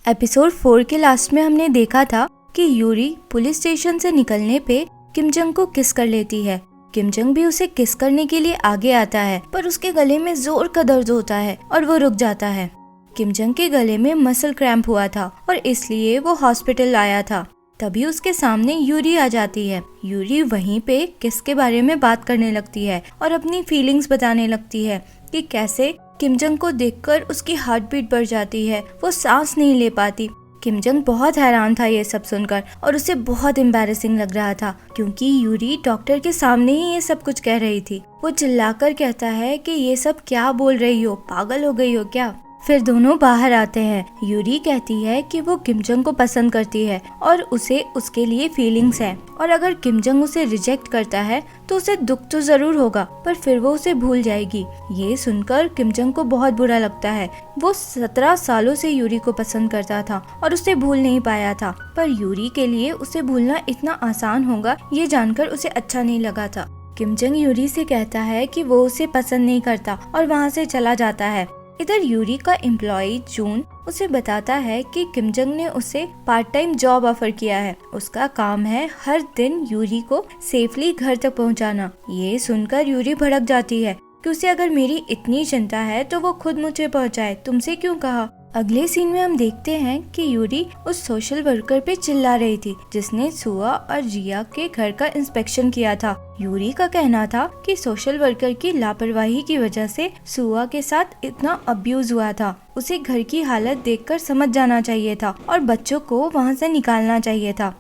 Episode 4 के last में हमने देखा था कि यूरी पुलिस स्टेशन से निकलने पे किम जंग को किस कर लेती है। किम जंग भी उसे किस करने के लिए आगे आता है, पर उसके गले में जोर का दर्द होता है और वो रुक जाता है। किम जंग के गले में मसल क्रैम्प हुआ था और इसलिए वो हॉस्पिटल आया था। तभी उसके सामने यूरी आ जाती है। यूरी वहीं पे किस के बारे में बात करने लगती है और अपनी फीलिंग्स बताने लगती है कि कैसे किम जंग को देखकर उसकी हार्ट बीट बढ़ जाती है, वो सांस नहीं ले पाती। किम जंग बहुत हैरान था ये सब सुनकर और उसे बहुत एम्बैरेसिंग लग रहा था, क्योंकि यूरी डॉक्टर के सामने ही ये सब कुछ कह रही थी। वो चिल्लाकर कहता है कि ये सब क्या बोल रही हो, पागल हो गई हो क्या। फिर दोनों बाहर आते हैं। यूरी कहती है कि वो किम जंग को पसंद करती है और उसे उसके लिए फीलिंग्स है, और अगर किम जंग उसे रिजेक्ट करता है तो उसे दुख तो जरूर होगा, पर फिर वो उसे भूल जाएगी। ये सुनकर किम जंग को बहुत बुरा लगता है। वो 17 सालों से यूरी को पसंद करता था और उसे भूल नहीं पाया था, पर यूरी के लिए उसे भूलना इतना आसान होगा ये जानकर उसे अच्छा नहीं लगा था। किम जंग यूरी से कहता है कि वो उसे पसंद नहीं करता और वहाँ से चला जाता है। इधर यूरी का एम्प्लॉय जून उसे बताता है कि किम जंग ने उसे पार्ट टाइम जॉब ऑफर किया है। उसका काम है हर दिन यूरी को सेफली घर तक पहुंचाना। ये सुनकर यूरी भड़क जाती है कि उसे अगर मेरी इतनी चिंता है तो वो खुद मुझे पहुंचाए, तुमसे क्यों कहा। अगले सीन में हम देखते हैं कि यूरी उस सोशल वर्कर पे चिल्ला रही थी जिसने सुआ और जिया के घर का इंस्पेक्शन किया था। यूरी का कहना था कि सोशल वर्कर की लापरवाही की वजह से सुआ के साथ इतना अब्यूज हुआ था। उसे घर की हालत देखकर समझ जाना चाहिए था और बच्चों को वहाँ से निकालना चाहिए था।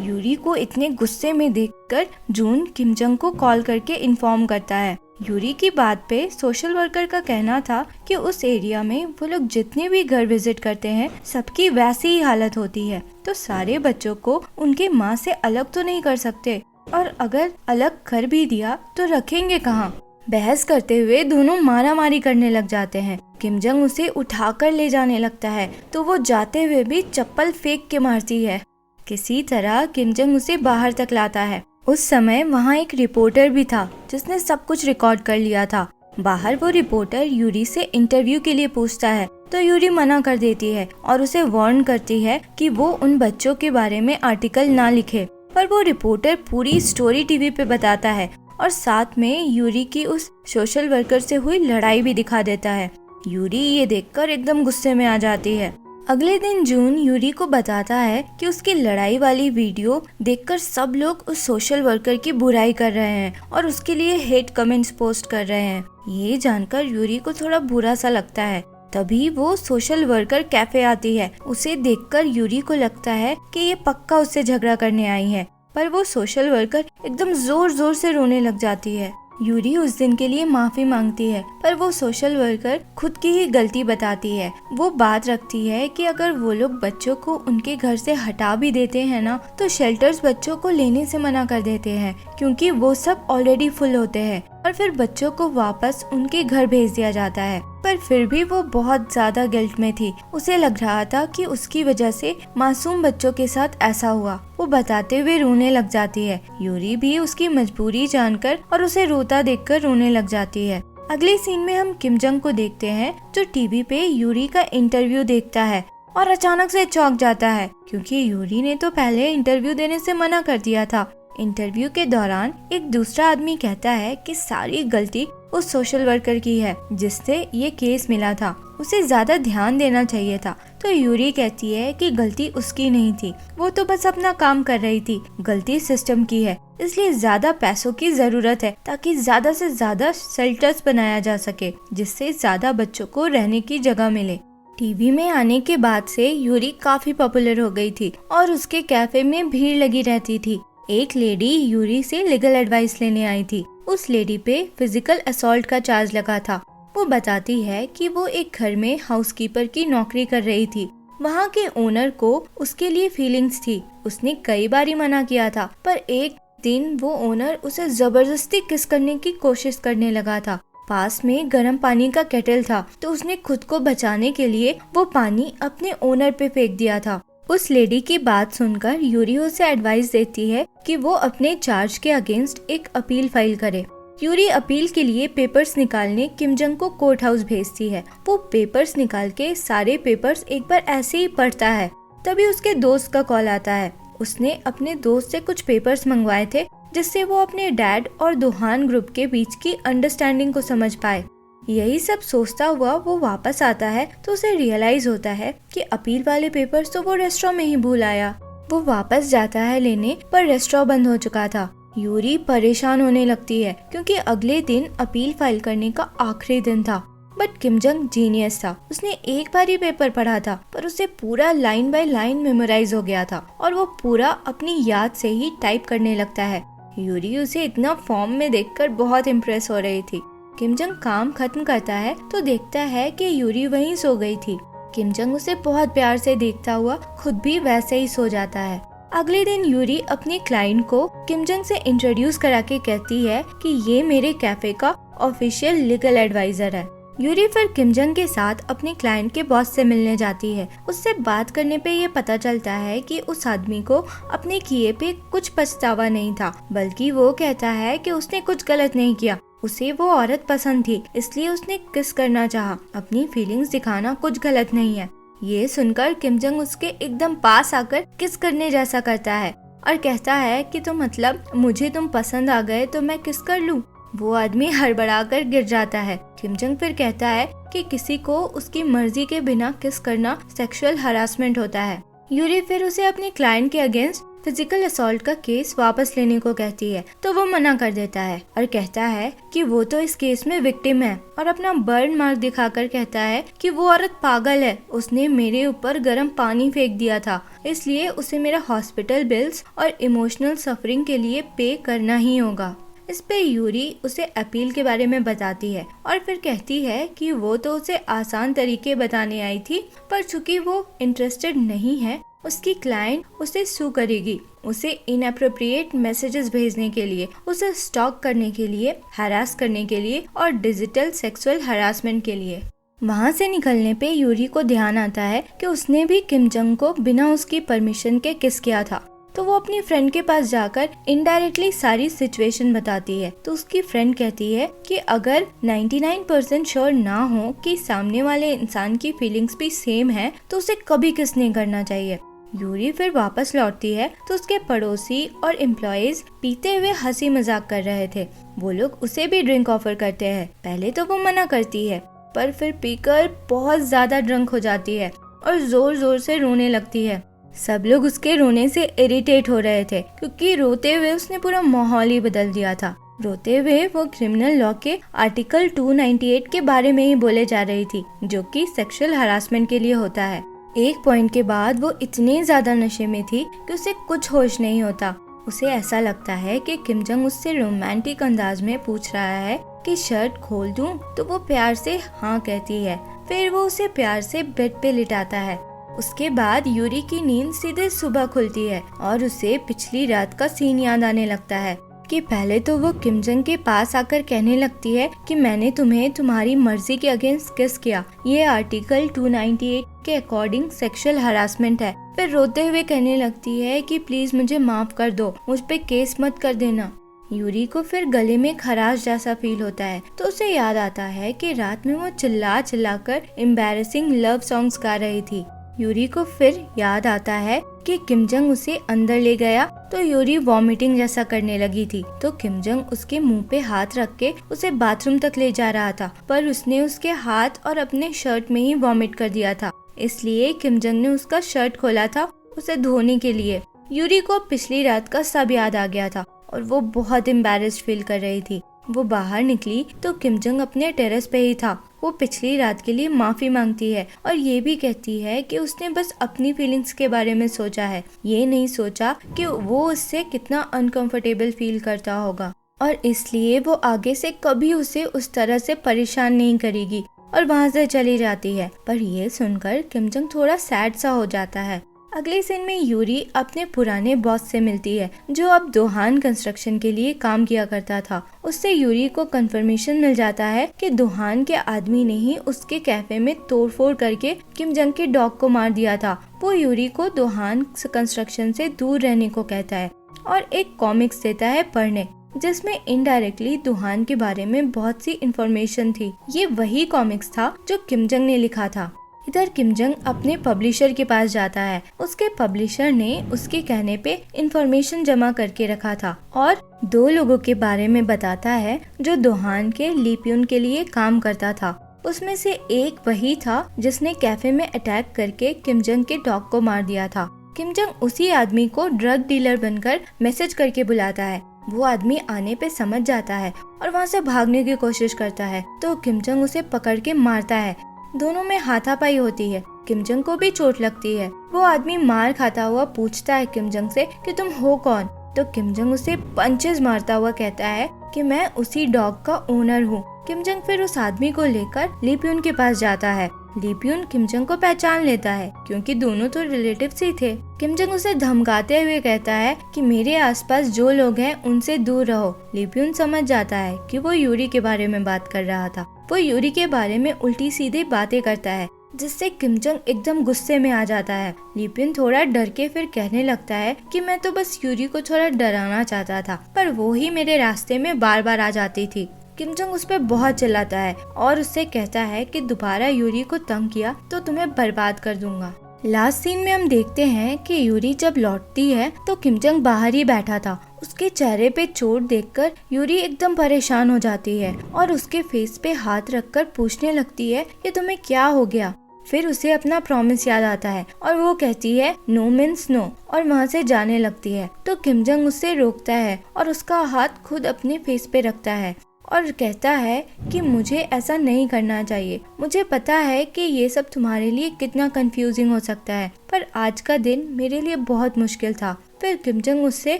यूरी को इतने गुस्से में देखकर जून किम जंग को कॉल करके इन्फॉर्म करता है। यूरी की बात पे सोशल वर्कर का कहना था कि उस एरिया में वो लोग जितने भी घर विजिट करते हैं सबकी वैसी ही हालत होती है, तो सारे बच्चों को उनके माँ से अलग तो नहीं कर सकते, और अगर अलग कर भी दिया तो रखेंगे कहाँ। बहस करते हुए दोनों मारा मारी करने लग जाते हैं। किम जंग उसे उठाकर ले जाने लगता है तो वो जाते हुए भी चप्पल फेंक के मारती है। किसी तरह किम जंग उसे बाहर तक लाता है। उस समय वहाँ एक रिपोर्टर भी था जिसने सब कुछ रिकॉर्ड कर लिया था। बाहर वो रिपोर्टर यूरी से इंटरव्यू के लिए पूछता है तो यूरी मना कर देती है और उसे वार्न करती है कि वो उन बच्चों के बारे में आर्टिकल ना लिखे, पर वो रिपोर्टर पूरी स्टोरी टीवी पे बताता है और साथ में यूरी की उस सोशल वर्कर से हुई लड़ाई भी दिखा देता है। यूरी ये देखकर एकदम गुस्से में आ जाती है। अगले दिन जून यूरी को बताता है कि उसकी लड़ाई वाली वीडियो देखकर सब लोग उस सोशल वर्कर की बुराई कर रहे हैं और उसके लिए हेट कमेंट्स पोस्ट कर रहे हैं। ये जानकर यूरी को थोड़ा बुरा सा लगता है। तभी वो सोशल वर्कर कैफे आती है। उसे देखकर यूरी को लगता है कि ये पक्का उससे झगड़ा करने आई है, पर वो सोशल वर्कर एकदम जोर जोर से रोने लग जाती है। यूरी उस दिन के लिए माफी मांगती है, पर वो सोशल वर्कर खुद की ही गलती बताती है। वो बात रखती है कि अगर वो लोग बच्चों को उनके घर से हटा भी देते हैं ना, तो शेल्टर्स बच्चों को लेने से मना कर देते हैं क्योंकि वो सब ऑलरेडी फुल होते हैं, और फिर बच्चों को वापस उनके घर भेज दिया जाता है। पर फिर भी वो बहुत ज्यादा गिल्ट में थी। उसे लग रहा था कि उसकी वजह से मासूम बच्चों के साथ ऐसा हुआ। वो बताते हुए रोने लग जाती है। यूरी भी उसकी मजबूरी जानकर और उसे रोता देखकर रोने लग जाती है। अगले सीन में हम किम जंग को देखते हैं जो टीवी पे यूरी का इंटरव्यू देखता है और अचानक से चौंक जाता है, क्योंकि यूरी ने तो पहले इंटरव्यू देने से मना कर दिया था। इंटरव्यू के दौरान एक दूसरा आदमी कहता है कि सारी गलती उस सोशल वर्कर की है जिससे ये केस मिला था, उसे ज्यादा ध्यान देना चाहिए था। तो यूरी कहती है कि गलती उसकी नहीं थी, वो तो बस अपना काम कर रही थी, गलती सिस्टम की है, इसलिए ज्यादा पैसों की जरूरत है ताकि ज्यादा से ज्यादा शेल्टर्स बनाया जा सके जिससे ज्यादा बच्चों को रहने की जगह मिले। टीवी में आने के बाद से यूरी काफी पॉपुलर हो गई थी और उसके कैफे में भीड़ लगी रहती थी। एक लेडी यूरी से लीगल एडवाइस लेने आई थी। उस लेडी पे फिजिकल असॉल्ट का चार्ज लगा था। वो बताती है कि वो एक घर में हाउसकीपर की नौकरी कर रही थी। वहाँ के ओनर को उसके लिए फीलिंग्स थी। उसने कई बारी मना किया था, पर एक दिन वो ओनर उसे जबरदस्ती किस करने की कोशिश करने लगा था। पास में गर्म पानी का केटल था, तो उसने खुद को बचाने के लिए वो पानी अपने ओनर पे फेंक दिया था। उस लेडी की बात सुनकर यूरी उसे एडवाइस देती है कि वो अपने चार्ज के अगेंस्ट एक अपील फाइल करे। यूरी अपील के लिए पेपर्स निकालने किम जंग को कोर्ट हाउस भेजती है। वो पेपर्स निकाल के सारे पेपर्स एक बार ऐसे ही पढ़ता है, तभी उसके दोस्त का कॉल आता है। उसने अपने दोस्त से कुछ पेपर्स मंगवाए थे जिससे वो अपने डैड और दोहान ग्रुप के बीच की अंडरस्टैंडिंग को समझ पाए। यही सब सोचता हुआ वो वापस आता है तो उसे रियलाइज होता है कि अपील वाले पेपर्स तो वो रेस्टोरेंट में ही भूल आया। वो वापस जाता है लेने, पर रेस्टोरेंट बंद हो चुका था। यूरी परेशान होने लगती है क्योंकि अगले दिन अपील फाइल करने का आखिरी दिन था। बट किम जंग जीनियस था। उसने एक बार ही पेपर पढ़ा था, पर उसे पूरा लाइन बाय लाइन मेमोराइज हो गया था और वो पूरा अपनी याद से ही टाइप करने लगता है। यूरी उसे इतना फॉर्म में देखकर बहुत इम्प्रेस हो रही थी। किम जंग काम खत्म करता है तो देखता है कि यूरी वहीं सो गई थी। किम जंग उसे बहुत प्यार से देखता हुआ खुद भी वैसे ही सो जाता है। अगले दिन यूरी अपने क्लाइंट को किम जंग से इंट्रोड्यूस करा के कहती है कि ये मेरे कैफे का ऑफिशियल लीगल एडवाइजर है। यूरी फिर किम जंग के साथ अपने क्लाइंट के बॉस से मिलने जाती है। उससे बात करने पे ये पता चलता है कि उस आदमी को अपने किए पे कुछ पछतावा नहीं था, बल्कि वो कहता है कि उसने कुछ गलत नहीं किया। उसे वो औरत पसंद थी, इसलिए उसने किस करना चाहा। अपनी फीलिंग्स दिखाना कुछ गलत नहीं है। ये सुनकर किम जंग उसके एकदम पास आकर किस करने जैसा करता है और कहता है कि तो मतलब मुझे तुम पसंद आ गए तो मैं किस कर लूं। वो आदमी हड़बड़ाकर गिर जाता है। किम जंग फिर कहता है कि किसी को उसकी मर्जी के बिना किस करना सेक्सुअल हरासमेंट होता है। यूरी फिर उसे अपने क्लाइंट के अगेंस्ट फिजिकल असॉल्ट का केस वापस लेने को कहती है, तो वो मना कर देता है और कहता है कि वो तो इस केस में विक्टिम है और अपना बर्न मार्क दिखाकर कहता है कि वो औरत पागल है, उसने मेरे ऊपर गर्म पानी फेंक दिया था, इसलिए उसे मेरा हॉस्पिटल बिल्स और इमोशनल सफरिंग के लिए पे करना ही होगा। इस पे यूरी उसे अपील के बारे में बताती है और फिर कहती है कि वो तो उसे आसान तरीके बताने आई थी, पर चूंकि वो इंटरेस्टेड नहीं है, उसकी क्लाइंट उसे सू करेगी, उसे इनएप्रोप्रिएट मैसेजेस भेजने के लिए, उसे स्टॉक करने के लिए, हरास करने के लिए और डिजिटल सेक्सुअल हरासमेंट के लिए। वहाँ से निकलने पे यूरी को ध्यान आता है कि उसने भी किम जंग को बिना उसकी परमिशन के किस किया था। तो वो अपनी फ्रेंड के पास जाकर इनडायरेक्टली सारी सिचुएशन बताती है। तो उसकी फ्रेंड कहती है कि अगर 99% श्योर ना हो कि सामने वाले इंसान की फीलिंग्स भी सेम है तो उसे कभी किस नहीं करना चाहिए। यूरी फिर वापस लौटती है तो उसके पड़ोसी और एम्प्लॉयज पीते हुए हंसी मजाक कर रहे थे। वो लोग उसे भी ड्रिंक ऑफर करते हैं। पहले तो वो मना करती है, पर फिर पीकर बहुत ज्यादा ड्रंक हो जाती है और जोर जोर से रोने लगती है। सब लोग उसके रोने से इरिटेट हो रहे थे क्योंकि रोते हुए उसने पूरा माहौल ही बदल दिया था। रोते हुए वो क्रिमिनल लॉ के आर्टिकल 298 के बारे में ही बोले जा रही थी, जो कि सेक्सुअल हरासमेंट के लिए होता है। एक पॉइंट के बाद वो इतने ज्यादा नशे में थी कि उसे कुछ होश नहीं होता। उसे ऐसा लगता है कि किम जंग उससे रोमांटिक अंदाज में पूछ रहा है कि शर्ट खोल दूं, तो वो प्यार से हाँ कहती है। फिर वो उसे प्यार से बेड पे लिटाता है। उसके बाद यूरी की नींद सीधे सुबह खुलती है और उसे पिछली रात का सीन याद आने लगता है कि पहले तो वो किम जंग के पास आकर कहने लगती है कि मैंने तुम्हें तुम्हारी मर्जी के अगेंस्ट किस किया, ये आर्टिकल 298 के अकॉर्डिंग सेक्सुअल हरासमेंट है। फिर रोते हुए कहने लगती है कि प्लीज मुझे माफ कर दो, मुझ पे केस मत कर देना। यूरी को फिर गले में खराश जैसा फील होता है, तो उसे याद आता है कि रात में वो चिल्ला चिल्लाकर एम्बैरेसिंग लव सॉन्ग्स गा रही थी। यूरी को फिर याद आता है कि किम जंग उसे अंदर ले गया तो यूरी वॉमिटिंग जैसा करने लगी थी। तो किम जंग उसके मुंह पे हाथ रख के उसे बाथरूम तक ले जा रहा था, पर उसने उसके हाथ और अपने शर्ट में ही वॉमिट कर दिया था। इसलिए किम जंग ने उसका शर्ट खोला था उसे धोने के लिए। यूरी को पिछली रात का सब याद आ गया था और वो बहुत एम्बैरेस्ड फील कर रही थी। वो बाहर निकली तो किम जंग अपने टेरेस पे ही था। वो पिछली रात के लिए माफी मांगती है और ये भी कहती है कि उसने बस अपनी फीलिंग्स के बारे में सोचा है, ये नहीं सोचा कि वो उससे कितना अनकंफर्टेबल फील करता होगा, और इसलिए वो आगे से कभी उसे उस तरह से परेशान नहीं करेगी और वहाँ से चली जाती है। पर ये सुनकर किम जंग थोड़ा सैड सा हो जाता है। अगले सीन में यूरी अपने पुराने बॉस से मिलती है जो अब दोहान कंस्ट्रक्शन के लिए काम किया करता था। उससे यूरी को कंफर्मेशन मिल जाता है कि दोहान के आदमी ने ही उसके कैफे में तोड़फोड़ करके किम जंग के डॉग को मार दिया था। वो यूरी को दोहान कंस्ट्रक्शन से दूर रहने को कहता है और एक कॉमिक्स देता है पढ़ने। जिसमें इनडायरेक्टली दुहान के बारे में बहुत सी इंफॉर्मेशन थी। ये वही कॉमिक्स था जो किम जंग ने लिखा था। इधर किम जंग अपने पब्लिशर के पास जाता है। उसके पब्लिशर ने उसके कहने पे इंफॉर्मेशन जमा करके रखा था और 2 लोगों के बारे में बताता है जो दुहान के ली प्यून के लिए काम करता था। उसमें से एक वही था जिसने कैफे में अटैक करके किम जंग के डॉग को मार दिया था। किम जंग उसी आदमी को ड्रग डीलर बनकर मैसेज करके बुलाता है। वो आदमी आने पे समझ जाता है और वहाँ से भागने की कोशिश करता है तो किम जंग उसे पकड़ के मारता है। दोनों में हाथापाई होती है। किम जंग को भी चोट लगती है। वो आदमी मार खाता हुआ पूछता है किम जंग से कि तुम हो कौन, तो किम जंग उसे पंचेस मारता हुआ कहता है कि मैं उसी डॉग का ओनर हूँ। किम जंग फिर उस आदमी को लेकर ली प्यून के पास जाता है। ली प्यून किम जंग को पहचान लेता है क्योंकि दोनों तो रिलेटिव्स ही थे। किम जंग उसे धमकाते हुए कहता है कि मेरे आसपास जो लोग हैं उनसे दूर रहो। ली प्यून समझ जाता है कि वो यूरी के बारे में बात कर रहा था। वो यूरी के बारे में उल्टी सीधी बातें करता है जिससे किम जंग एकदम गुस्से में आ जाता है। ली प्यून थोड़ा डर के फिर कहने लगता है कि मैं तो बस यूरी को थोड़ा डराना चाहता था, पर वो ही मेरे रास्ते में बार बार आ जाती थी। किम जंग उस पर बहुत चिल्लाता है और उससे कहता है कि दोबारा यूरी को तंग किया तो तुम्हें बर्बाद कर दूंगा। लास्ट सीन में हम देखते हैं कि यूरी जब लौटती है तो किम जंग बाहर ही बैठा था। उसके चेहरे पे चोट देखकर यूरी एकदम परेशान हो जाती है और उसके फेस पे हाथ रखकर पूछने लगती है कि तुम्हें क्या हो गया। फिर उसे अपना प्रॉमिस याद आता है और वो कहती है नो मीन्स नो और वहाँ से जाने लगती है। तो किम जंग उससे रोकता है और उसका हाथ खुद अपने फेस पे रखता है और कहता है कि मुझे ऐसा नहीं करना चाहिए। मुझे पता है कि ये सब तुम्हारे लिए कितना कंफ्यूजिंग हो सकता है, पर आज का दिन मेरे लिए बहुत मुश्किल था। फिर किम जंग उससे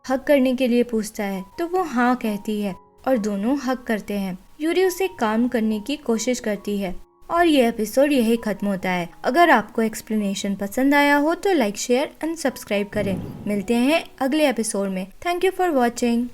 हक करने के लिए पूछता है तो वो हाँ कहती है और दोनों हक करते हैं। यूरी उसे काम करने की कोशिश करती है और ये एपिसोड यही खत्म होता है। अगर आपको एक्सप्लेनेशन पसंद आया हो तो लाइक, शेयर एंड सब्सक्राइब करें। मिलते हैं अगले एपिसोड में। Thank you for watching.